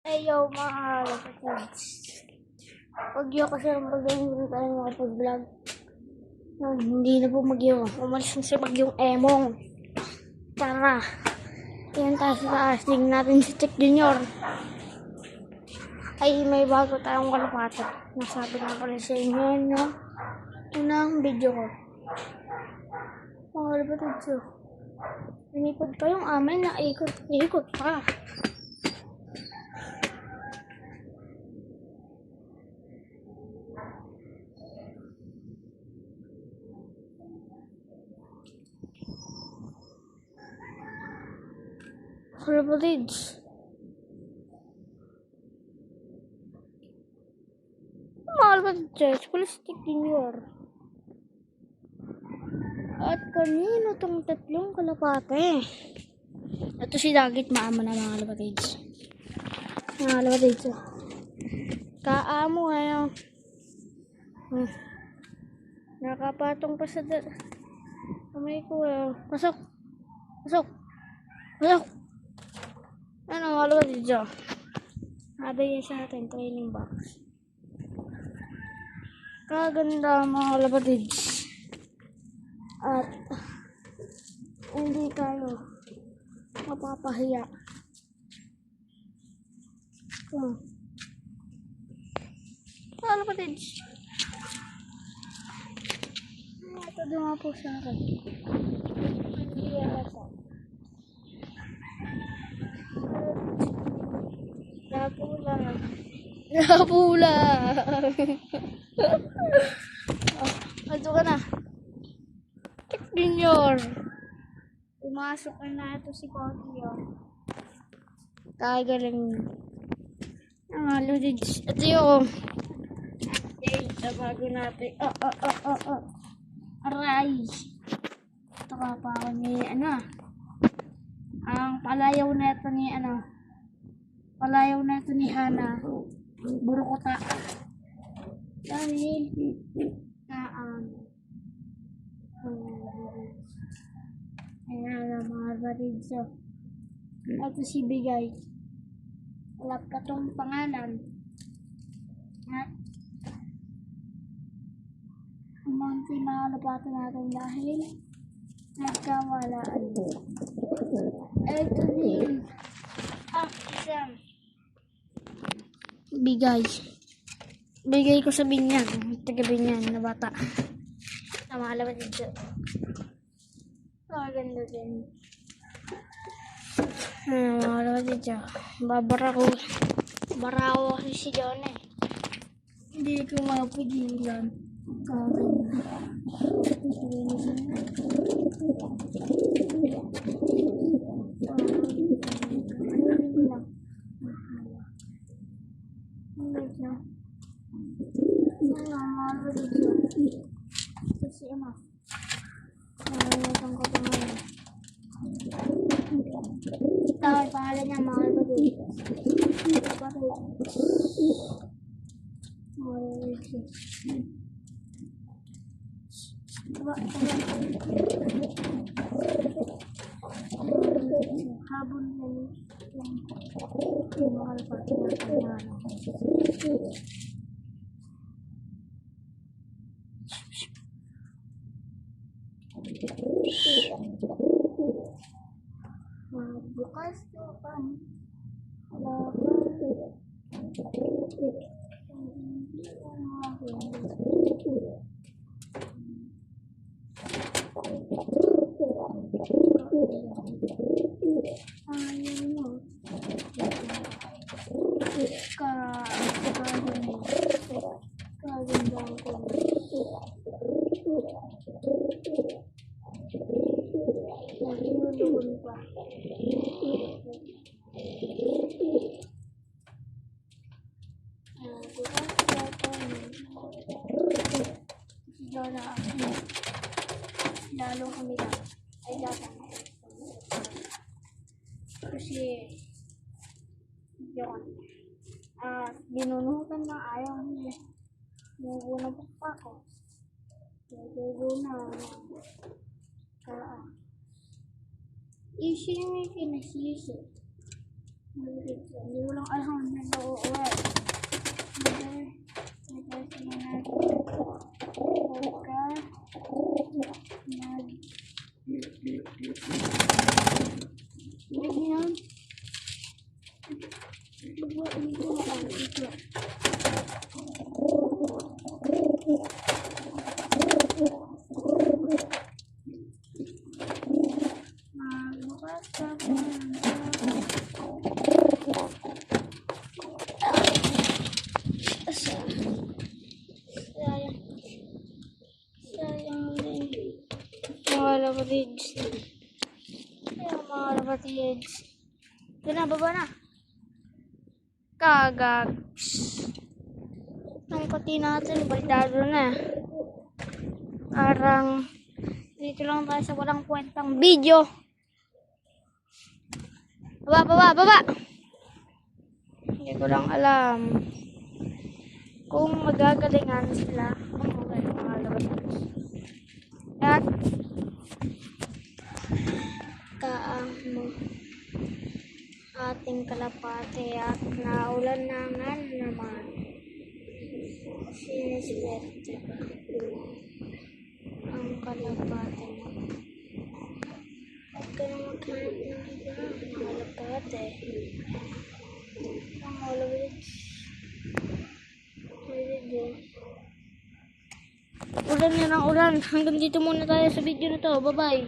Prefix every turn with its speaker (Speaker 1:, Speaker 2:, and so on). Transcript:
Speaker 1: Ayaw mga kapatids. Huwag niyo kasi mag-vlog tayo makapag-vlog. Hindi na po mag-iyo. Umalis na si Bagyong Emong. Tara. Yan tayo sa taas. Tingnan natin si Chick Junior. Ay, may bago tayong kalapate. Nasabi na pala sa inyo, no? Yun ang video ko. Mga kapatids. Inikot pa yung amin na ikot pa. Kapatids. Mahal ba ito? Plastic Junior. At kanino tong tatlong kalapate? Ito si Dagit maama na mga kalapatids. Mga kalapatids. Kaamo ngayon. Nakapatong pa sa kamay ko. Pasok. Pasok. Pasok. Ano mga kalapatids? Nabigyan sa atin training box. Kaganda mga kalapatids. At hindi tayo mapapahiya. Mga kalapatids. Ito duma po sa akin. Hindi asa. Napula. Napula. Ato ka na. Chick Junior. Pumasok na ito si Cody. Kagaling. Ang kalapatids. Ito yung update na bago natin. Aray. Ito ka pa ako ni ang palayaw na ito ni palayaw na ito ni Hana. Burukota. Dahil ayan mga kapatids. Ito si Bigay. Wala pa itong pangalan. At umanti mga kalapate natin dahil nagkawalaan. Ito din ang isang Bigay. Bigay ko sa Binyan. Taga Binyan na bata. Na mga kalapatids. Maganda din. Mga kalapatids. Baraw kasi si John eh. Hindi ko mapigilan. Tawag pangalan niya mga kapatids. Habon na yung mahal pa bukas to pan lalo kami lang ay datang kasi yun binunutan na ayaw niya naguna pa ako naguna isi yung may pinasisi hindi mo lang alam na Sayang din. Mga lapatids. Ayun, mga lapatids. Ito na, baba na. Kagags. Ang pati natin, baldado na. Parang dito lang tayo sa walang kwentang video. Baba. Hindi ko lang alam kung magagalingan sila. Okay, mga lapatids. At kaamo ating kalapate at naulan na nga naman. Siniswerte ba ang kalapate mo? Huwag ka na maghanap ng iba, mga kalapate. Ang always ulan yan ang ulan. Hanggang dito muna tayo sa video na to. Bye bye.